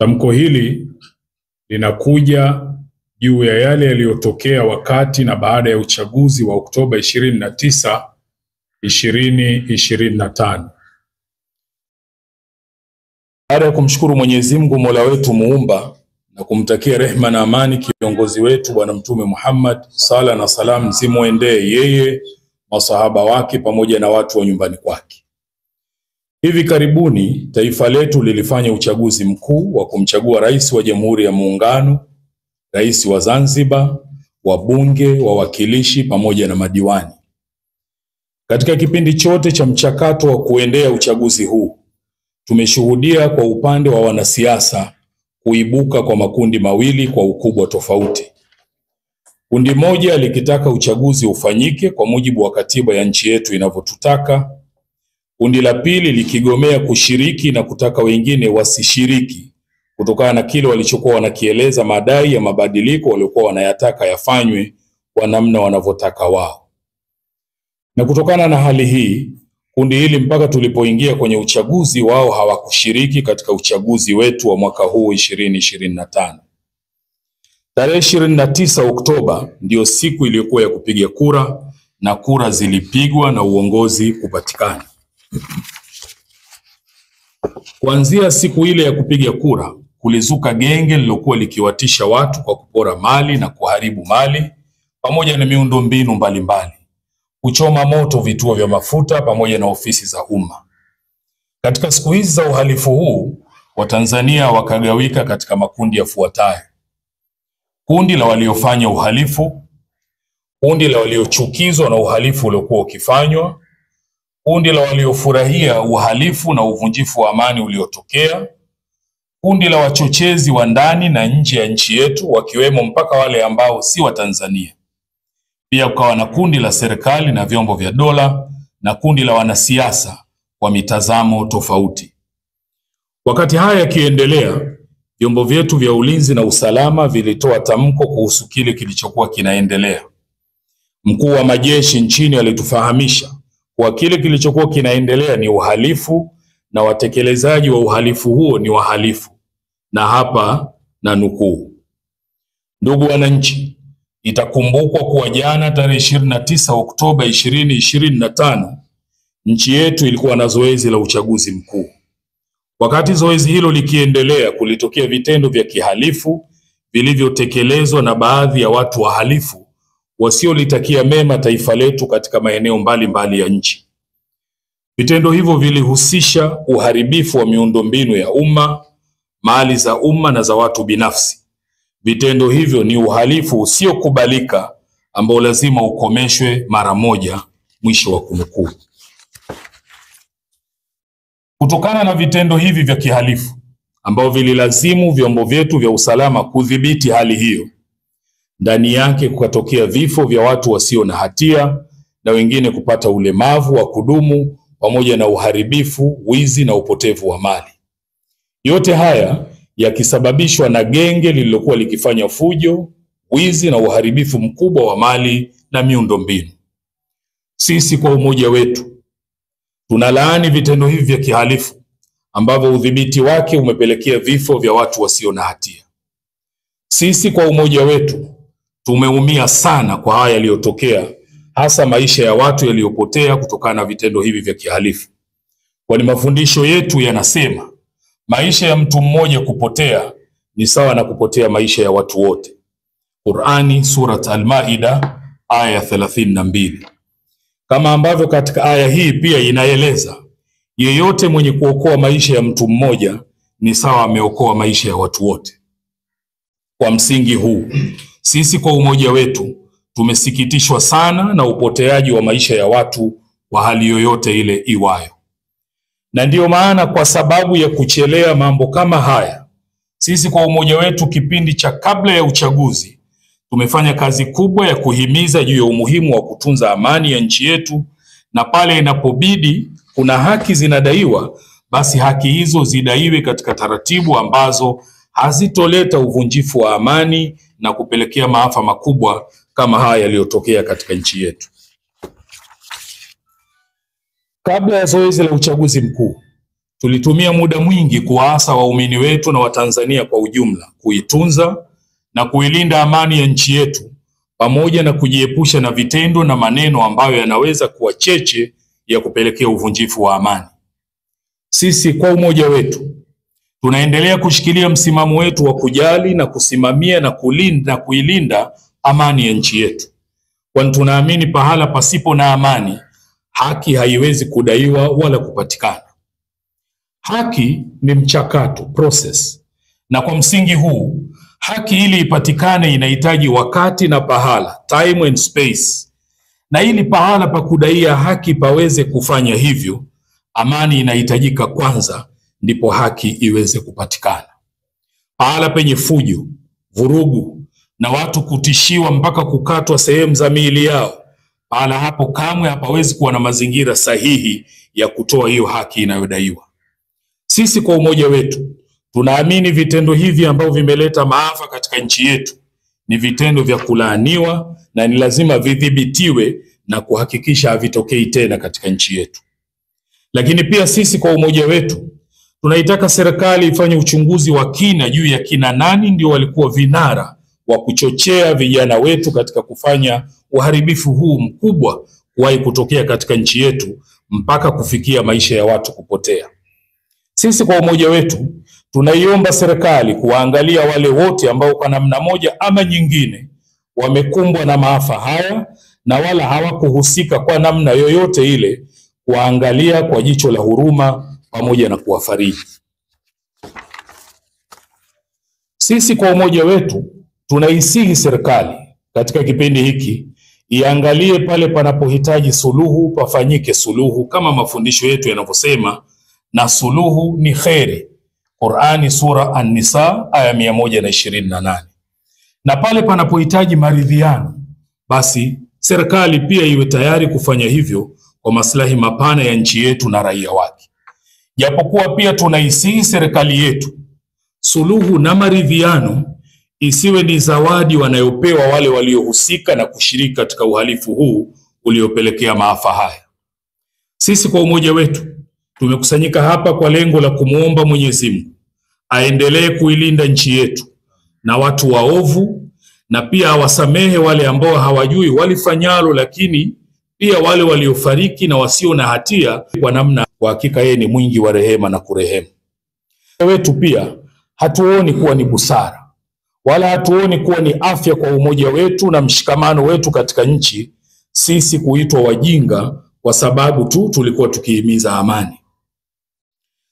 Tamko hili linakuja juu ya yale yaliyotokea wakati na baada ya uchaguzi wa Oktoba 29, 2025. Baada ya kumshukuru Mwenyezi Mungu Mola wetu Muumba na kumtakia rehema na amani kiongozi wetu Bwana Mtume Muhammad, sala na salam zimwendee yeye, masahaba wake pamoja na watu wa nyumbani kwake. Hivi karibuni taifa letu lilifanya uchaguzi mkuu wa kumchagua rais wa Jamhuri ya Muungano, rais wa Zanzibar, wabunge, wawakilishi pamoja na madiwani. Katika kipindi chote cha mchakato wa kuendea uchaguzi huu, tumeshuhudia kwa upande wa wanasiasa kuibuka kwa makundi mawili kwa ukubwa tofauti. Kundi moja likitaka uchaguzi ufanyike kwa mujibu wa katiba ya nchi yetu inavyotutaka. Kundi la pili likigomea kushiriki na kutaka wengine wasishiriki kutokana na kile walichokuwa wanakieleza madai ya mabadiliko waliokuwa wanayataka yafanywe kwa namna wanavyotaka wao. Na kutokana na hali hii, kundi hili mpaka tulipoingia kwenye uchaguzi wao hawakushiriki katika uchaguzi wetu wa mwaka huu 2025. Tarehe 29 Oktoba ndio siku iliyokuwa ya kupiga kura na kura zilipigwa na uongozi kupatikana. Kuanzia siku ile ya kupiga kura, kulizuka genge lilokuwa likiwatisha watu kwa kupora mali na kuharibu mali pamoja na miundombinu mbalimbali, kuchoma moto vituo vya mafuta pamoja na ofisi za umma. Katika siku hizi za uhalifu huu, Watanzania wakagawika katika makundi yafuatayo: kundi la waliofanya uhalifu, kundi la waliochukizwa na uhalifu uliokuwa ukifanywa, kundi la waliofurahia uhalifu na uvunjifu wa amani uliotokea, kundi la wachochezi wa ndani na nje ya nchi yetu wakiwemo mpaka wale ambao si wa Tanzania. Pia kukawa na kundi la serikali na vyombo vya dola na kundi la wanasiasa wa mitazamo tofauti. Wakati haya yakiendelea, vyombo vyetu vya ulinzi na usalama vilitoa tamko kuhusu kile kilichokuwa kinaendelea. Mkuu wa majeshi nchini alitufahamisha kwa kile kilichokuwa kinaendelea ni uhalifu na watekelezaji wa uhalifu huo ni wahalifu. Na hapa na nukuu: ndugu wananchi, itakumbukwa kuwa jana tarehe 29 Oktoba 2025 nchi yetu ilikuwa na zoezi la uchaguzi mkuu. Wakati zoezi hilo likiendelea, kulitokea vitendo vya kihalifu vilivyotekelezwa na baadhi ya watu wahalifu wasiolitakia mema taifa letu katika maeneo mbalimbali ya nchi. Vitendo hivyo vilihusisha uharibifu wa miundombinu ya umma, mali za umma na za watu binafsi. Vitendo hivyo ni uhalifu usiokubalika ambao lazima ukomeshwe mara moja. Mwisho wa kunukuu. Kutokana na vitendo hivi vya kihalifu ambao vililazimu vyombo vyetu vya usalama kudhibiti hali hiyo, ndani yake kukatokea vifo vya watu wasio na hatia na wengine kupata ulemavu wa kudumu pamoja na uharibifu, wizi na upotevu wa mali. Yote haya yakisababishwa na genge lililokuwa likifanya fujo, wizi na uharibifu mkubwa wa mali na miundombinu. Sisi kwa umoja wetu tunalaani vitendo hivi vya kihalifu ambavyo udhibiti wake umepelekea vifo vya watu wasio na hatia. Sisi kwa umoja wetu tumeumia sana kwa haya yaliyotokea, hasa maisha ya watu yaliyopotea kutokana na vitendo hivi vya kihalifu. Kwani mafundisho yetu yanasema maisha ya mtu mmoja kupotea ni sawa na kupotea maisha ya watu wote. Qur'ani Surat Al-Maida aya 32. Kama ambavyo katika aya hii pia inaeleza yeyote mwenye kuokoa maisha ya mtu mmoja ni sawa ameokoa maisha ya watu wote. Kwa msingi huu, sisi kwa umoja wetu tumesikitishwa sana na upoteaji wa maisha ya watu wa hali yoyote ile iwayo. Na ndiyo maana kwa sababu ya kuchelea mambo kama haya, sisi kwa umoja wetu kipindi cha kabla ya uchaguzi tumefanya kazi kubwa ya kuhimiza juu ya umuhimu wa kutunza amani ya nchi yetu, na pale inapobidi kuna haki zinadaiwa, basi haki hizo zidaiwe katika taratibu ambazo hazitoleta uvunjifu wa amani na kupelekea maafa makubwa kama haya yaliyotokea katika nchi yetu. Kabla ya zoezi la uchaguzi mkuu, Tulitumia muda mwingi kuwaasa waumini wetu na Watanzania kwa ujumla kuitunza na kuilinda amani ya nchi yetu, pamoja na kujiepusha na vitendo na maneno ambayo yanaweza kuwa cheche ya kupelekea uvunjifu wa amani. Sisi kwa umoja wetu tunaendelea kushikilia msimamo wetu wa kujali na kusimamia na kuilinda amani ya nchi yetu, kwani tunaamini pahala pasipo na amani haki haiwezi kudaiwa wala kupatikana. Haki ni mchakato, process, na kwa msingi huu haki ili ipatikane inahitaji wakati na pahala, time and space, na ili pahala pa kudaia haki paweze kufanya hivyo, amani inahitajika kwanza, ndipo haki iweze kupatikana. Pahala penye fujo, vurugu na watu kutishiwa mpaka kukatwa sehemu za miili yao, pahala hapo kamwe hapawezi kuwa na mazingira sahihi ya kutoa hiyo haki inayodaiwa. Sisi kwa umoja wetu tunaamini vitendo hivi ambavyo vimeleta maafa katika nchi yetu ni vitendo vya kulaaniwa na ni lazima vidhibitiwe na kuhakikisha havitokei tena katika nchi yetu. Lakini pia sisi kwa umoja wetu tunaitaka serikali ifanye uchunguzi wa kina juu ya kina nani ndio walikuwa vinara wa kuchochea vijana wetu katika kufanya uharibifu huu mkubwa kuwahi kutokea katika nchi yetu mpaka kufikia maisha ya watu kupotea. Sisi kwa umoja wetu tunaiomba serikali kuwaangalia wale wote ambao kwa namna moja ama nyingine wamekumbwa na maafa haya na wala hawakuhusika kwa namna yoyote ile, kuangalia kwa jicho la huruma pamoja na kuwafariji. Sisi kwa umoja wetu tunaisihi serikali katika kipindi hiki iangalie pale panapohitaji suluhu pafanyike suluhu, kama mafundisho yetu yanavyosema, na suluhu ni kheri. Qur'ani sura An-Nisa aya 128. Na pale panapohitaji maridhiano, basi serikali pia iwe tayari kufanya hivyo kwa maslahi mapana ya nchi yetu na raia wake. Japokuwa pia tunaisihi serikali yetu suluhu na maridhiano isiwe ni zawadi wanayopewa wale waliohusika na kushiriki katika uhalifu huu uliopelekea maafa haya. Sisi kwa umoja wetu tumekusanyika hapa kwa lengo la kumuomba Mwenyezi Mungu aendelee kuilinda nchi yetu na watu waovu, na pia awasamehe wale ambao hawajui walifanyalo, lakini pia wale waliofariki na wasio na hatia, kwa namna kwa hakika yeye ni mwingi wa rehema na kurehemu. Wetu pia hatuoni kuwa ni busara wala hatuoni kuwa ni afya kwa umoja wetu na mshikamano wetu katika nchi sisi kuitwa wajinga kwa sababu tu tulikuwa tukihimiza amani.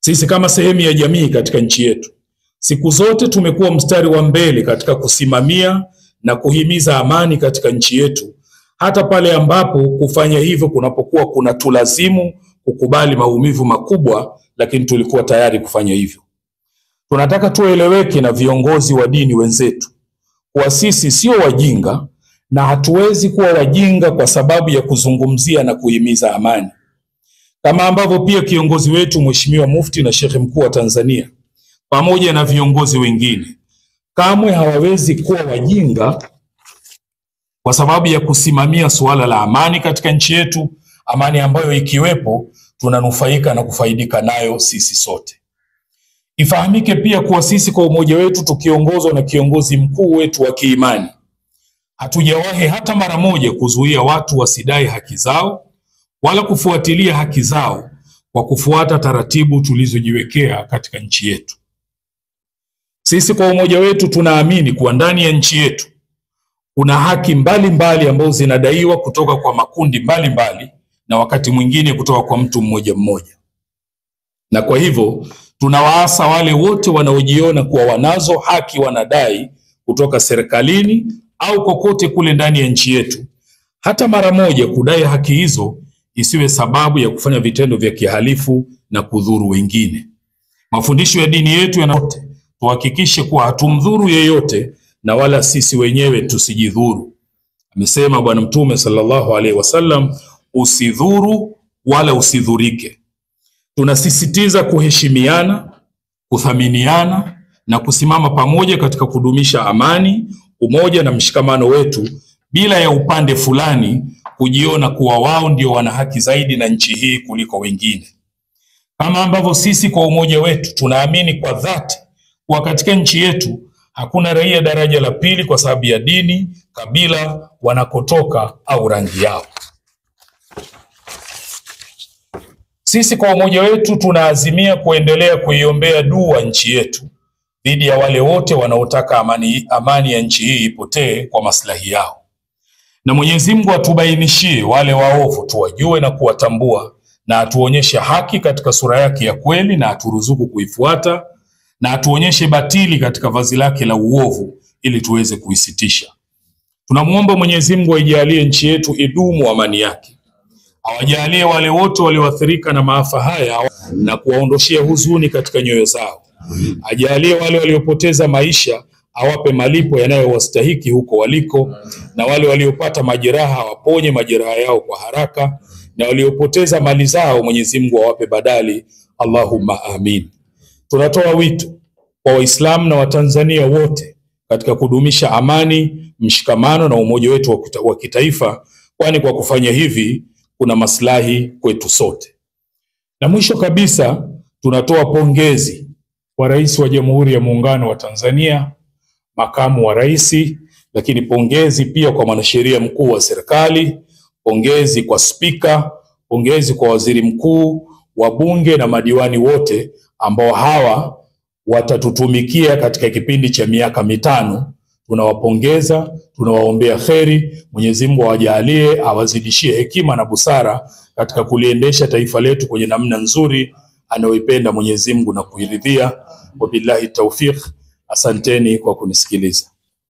Sisi kama sehemu ya jamii katika nchi yetu siku zote tumekuwa mstari wa mbele katika kusimamia na kuhimiza amani katika nchi yetu, hata pale ambapo kufanya hivyo kunapokuwa kuna tulazimu kukubali maumivu makubwa, lakini tulikuwa tayari kufanya hivyo. Tunataka tueleweke na viongozi wa dini wenzetu kuwa sisi sio wajinga na hatuwezi kuwa wajinga kwa sababu ya kuzungumzia na kuhimiza amani. Kama ambavyo pia kiongozi wetu Mheshimiwa Mufti na Sheikh Mkuu wa Tanzania pamoja na viongozi wengine kamwe hawawezi kuwa wajinga kwa sababu ya kusimamia suala la amani katika nchi yetu, amani ambayo ikiwepo tunanufaika na kufaidika nayo sisi sote. Ifahamike pia kuwa sisi kwa umoja wetu tukiongozwa na kiongozi mkuu wetu wa kiimani hatujawahi hata mara moja kuzuia watu wasidai haki zao wala kufuatilia haki zao kwa kufuata taratibu tulizojiwekea katika nchi yetu. Sisi kwa umoja wetu tunaamini kuwa ndani ya nchi yetu kuna haki mbalimbali ambazo zinadaiwa kutoka kwa makundi mbalimbali na wakati mwingine kutoka kwa mtu mmoja mmoja. Na kwa hivyo tunawaasa wale wote wanaojiona kuwa wanazo haki wanadai kutoka serikalini au kokote kule ndani ya nchi yetu, hata mara moja kudai haki hizo isiwe sababu ya kufanya vitendo vya kihalifu na kudhuru wengine. Mafundisho ya dini yetu yanayote tuhakikishe kuwa hatumdhuru yeyote na wala sisi wenyewe tusijidhuru. Amesema Bwana Mtume sallallahu alaihi wasallam, usidhuru wala usidhurike. Tunasisitiza kuheshimiana, kuthaminiana na kusimama pamoja katika kudumisha amani, umoja na mshikamano wetu bila ya upande fulani kujiona kuwa wao ndio wana haki zaidi na nchi hii kuliko wengine. Kama ambavyo sisi kwa umoja wetu tunaamini kwa dhati kuwa katika nchi yetu hakuna raia daraja la pili kwa sababu ya dini, kabila, wanakotoka au rangi yao. Sisi kwa umoja wetu tunaazimia kuendelea kuiombea dua nchi yetu dhidi ya wale wote wanaotaka amani ya nchi hii ipotee kwa maslahi yao. Na Mwenyezi Mungu atubainishie wale waovu, tuwajue na kuwatambua, na atuonyeshe haki katika sura yake ya kweli na aturuzuku kuifuata, na atuonyeshe batili katika vazi lake la uovu ili tuweze kuisitisha. Tunamuomba Mwenyezi Mungu aijalie nchi yetu idumu amani yake. Awajalie wale wote walioathirika na maafa haya na kuwaondoshia huzuni katika nyoyo zao. Ajalie wale waliopoteza maisha awape malipo yanayowastahiki huko waliko, na wale waliopata majeraha awaponye majeraha yao kwa haraka, na waliopoteza mali zao Mwenyezi Mungu awape badali. Allahumma amin. Tunatoa wito kwa Waislamu na Watanzania wote katika kudumisha amani, mshikamano na umoja wetu wa kitaifa, kwani kwa kufanya hivi kuna maslahi kwetu sote. Na mwisho kabisa, tunatoa pongezi kwa Rais wa Jamhuri ya Muungano wa Tanzania, makamu wa rais, lakini pongezi pia kwa mwanasheria mkuu wa serikali, pongezi kwa spika, pongezi kwa waziri mkuu, wabunge na madiwani wote ambao hawa watatutumikia katika kipindi cha miaka 5. Tunawapongeza, tunawaombea kheri. Mwenyezi Mungu awajalie, awazidishie hekima na busara katika kuliendesha taifa letu kwenye namna nzuri anayoipenda Mwenyezi Mungu na kuiridhia. Wabillahi tawfiq. Asanteni kwa kunisikiliza.